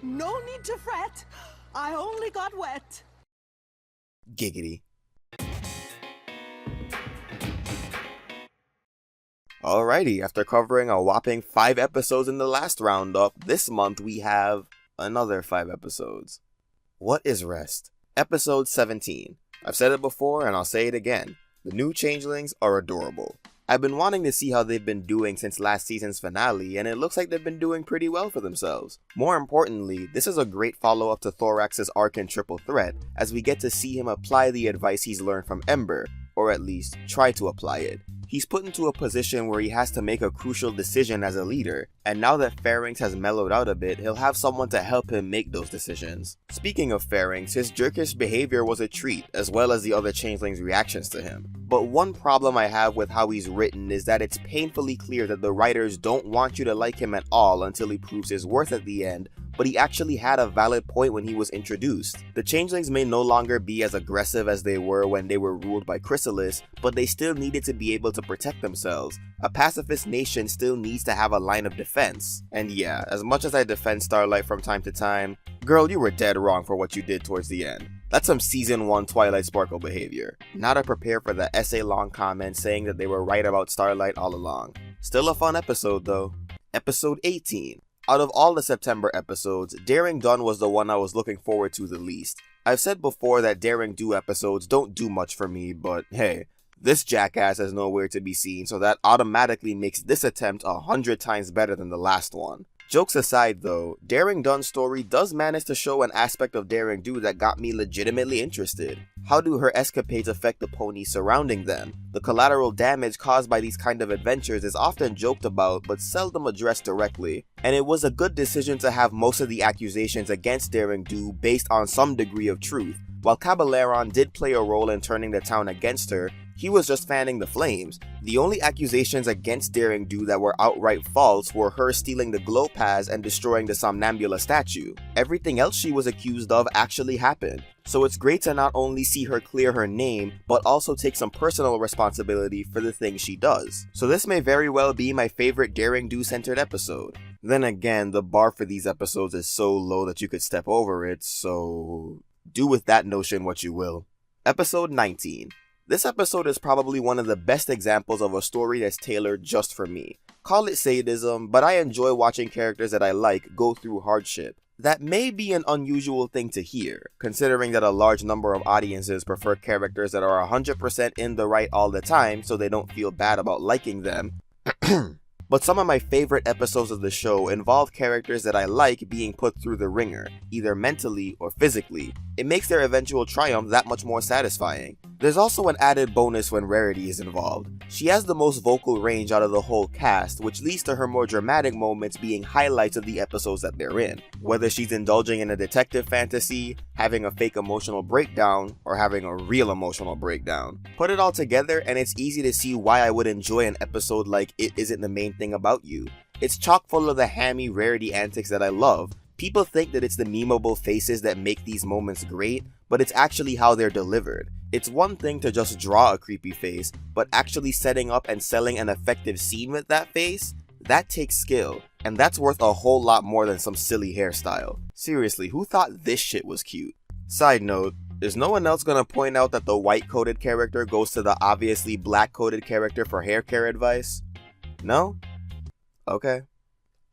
No need to fret. I only got wet. Giggity. Alrighty, after covering a whopping 5 episodes in the last roundup, this month we have another 5 episodes. What is Rest? Episode 17. I've said it before and I'll say it again. The new Changelings are adorable. I've been wanting to see how they've been doing since last season's finale, and it looks like they've been doing pretty well for themselves. More importantly, this is a great follow-up to Thorax's arc in Triple Threat, as we get to see him apply the advice he's learned from Ember, or at least try to apply it. He's put into a position where he has to make a crucial decision as a leader, and now that Pharynx has mellowed out a bit, he'll have someone to help him make those decisions. Speaking of Pharynx, his jerkish behavior was a treat, as well as the other changelings' reactions to him. But one problem I have with how he's written is that it's painfully clear that the writers don't want you to like him at all until he proves his worth at the end, but he actually had a valid point when he was introduced. The changelings may no longer be as aggressive as they were when they were ruled by Chrysalis, but they still needed to be able to protect themselves. A pacifist nation still needs to have a line of defense. And yeah, as much as I defend Starlight from time to time, girl, you were dead wrong for what you did towards the end. That's some Season 1 Twilight Sparkle behavior. Not to prepare for the essay-long comment saying that they were right about Starlight all along. Still a fun episode though. Episode 18. Out of all the September episodes, Daring Done was the one I was looking forward to the least. I've said before that Daring Do episodes don't do much for me, but hey, this jackass has nowhere to be seen, so that automatically makes this attempt 100 times better than the last one. Jokes aside though, Daring Done's story does manage to show an aspect of Daring Do that got me legitimately interested. How do her escapades affect the ponies surrounding them? The collateral damage caused by these kind of adventures is often joked about but seldom addressed directly, and it was a good decision to have most of the accusations against Daring Do based on some degree of truth. While Cabaleron did play a role in turning the town against her, he was just fanning the flames. The only accusations against Daring Do that were outright false were her stealing the glow pads and destroying the Somnambula statue. Everything else she was accused of actually happened. So it's great to not only see her clear her name, but also take some personal responsibility for the things she does. So this may very well be my favorite Daring Do centered episode. Then again, the bar for these episodes is so low that you could step over it, so do with that notion what you will. Episode 19. This episode is probably one of the best examples of a story that's tailored just for me. Call it sadism, but I enjoy watching characters that I like go through hardship. That may be an unusual thing to hear, considering that a large number of audiences prefer characters that are 100% in the right all the time so they don't feel bad about liking them. But some of my favorite episodes of the show involve characters that I like being put through the ringer, either mentally or physically. It makes their eventual triumph that much more satisfying. There's also an added bonus when Rarity is involved. She has the most vocal range out of the whole cast, which leads to her more dramatic moments being highlights of the episodes that they're in. Whether she's indulging in a detective fantasy, having a fake emotional breakdown, or having a real emotional breakdown. Put it all together and it's easy to see why I would enjoy an episode like It Isn't the Main Thing About You. It's chock full of the hammy Rarity antics that I love. People think that it's the memeable faces that make these moments great, but it's actually how they're delivered. It's one thing to just draw a creepy face, but actually setting up and selling an effective scene with that face? That takes skill, and that's worth a whole lot more than some silly hairstyle. Seriously, who thought this shit was cute? Side note, is no one else gonna point out that the white-coded character goes to the obviously black-coded character for hair care advice? No? Okay.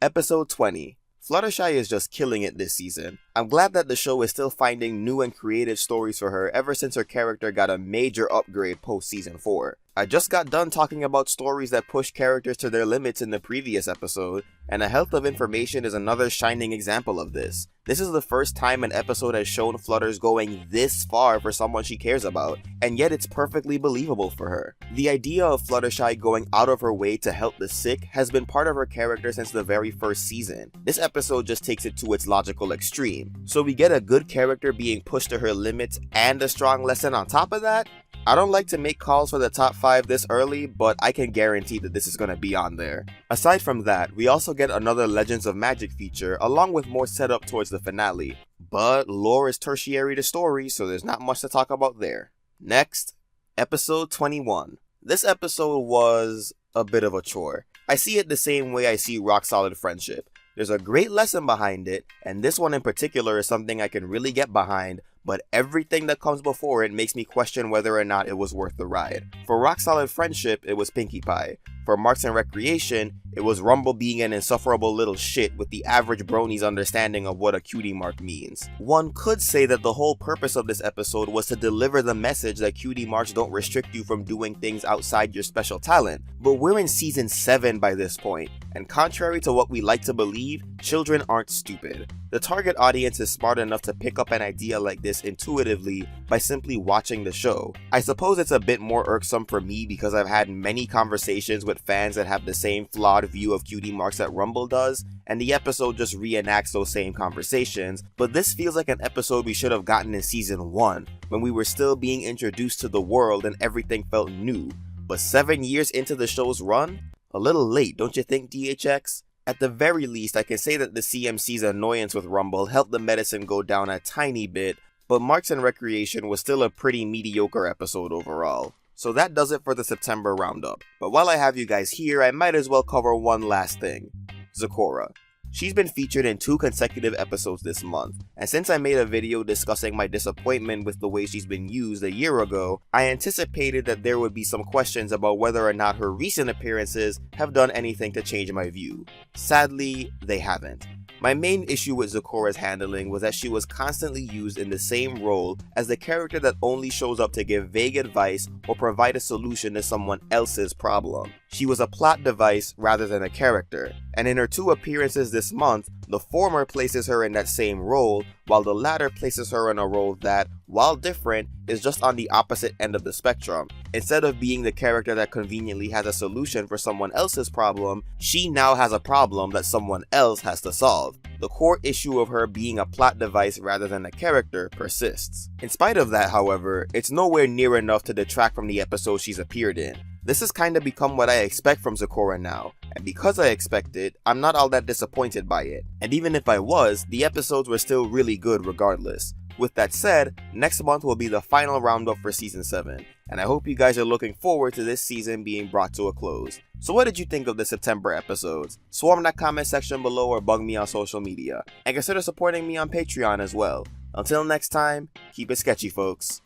Episode 20. Fluttershy is just killing it this season. I'm glad that the show is still finding new and creative stories for her ever since her character got a major upgrade post season 4. I just got done talking about stories that push characters to their limits in the previous episode, and A Health of Information is another shining example of this. This is the first time an episode has shown Flutters going this far for someone she cares about, and yet it's perfectly believable for her. The idea of Fluttershy going out of her way to help the sick has been part of her character since the very first season. This episode just takes it to its logical extreme. So we get a good character being pushed to her limits and a strong lesson on top of that? I don't like to make calls for the top 5 this early, but I can guarantee that this is going to be on there. Aside from that, we also get another Legends of Magic feature, along with more setup towards the finale. But lore is tertiary to story, so there's not much to talk about there. Next, episode 21. This episode was a bit of a chore. I see it the same way I see Rock Solid Friendship. There's a great lesson behind it, and this one in particular is something I can really get behind, but everything that comes before it makes me question whether or not it was worth the ride. For Rock Solid Friendship, it was Pinkie Pie. For Marks and Recreation, it was Rumble being an insufferable little shit with the average brony's understanding of what a cutie mark means. One could say that the whole purpose of this episode was to deliver the message that cutie marks don't restrict you from doing things outside your special talent, but we're in season 7 by this point, and contrary to what we like to believe, children aren't stupid. The target audience is smart enough to pick up an idea like this intuitively by simply watching the show. I suppose it's a bit more irksome for me because I've had many conversations with fans that have the same flawed view of cutie marks that Rumble does, and the episode just reenacts those same conversations, but this feels like an episode we should have gotten in season 1, when we were still being introduced to the world and everything felt new. But 7 years into the show's run? A little late, don't you think, DHX? At the very least, I can say that the CMC's annoyance with Rumble helped the medicine go down a tiny bit, but Marks and Recreation was still a pretty mediocre episode overall. So that does it for the September roundup. But while I have you guys here, I might as well cover one last thing. Zecora. She's been featured in 2 consecutive episodes this month, and since I made a video discussing my disappointment with the way she's been used a year ago, I anticipated that there would be some questions about whether or not her recent appearances have done anything to change my view. Sadly, they haven't. My main issue with Zecora's handling was that she was constantly used in the same role as the character that only shows up to give vague advice or provide a solution to someone else's problem. She was a plot device rather than a character, and in her 2 appearances this month, the former places her in that same role, while the latter places her in a role that, while different, is just on the opposite end of the spectrum. Instead of being the character that conveniently has a solution for someone else's problem, she now has a problem that someone else has to solve. The core issue of her being a plot device rather than a character persists. In spite of that, however, it's nowhere near enough to detract from the episode she's appeared in. This has kinda become what I expect from Zecora now, and because I expect it, I'm not all that disappointed by it. And even if I was, the episodes were still really good regardless. With that said, next month will be the final roundup for season 7, and I hope you guys are looking forward to this season being brought to a close. So what did you think of the September episodes? Swarm that comment section below or bug me on social media, and consider supporting me on Patreon as well. Until next time, keep it sketchy, folks.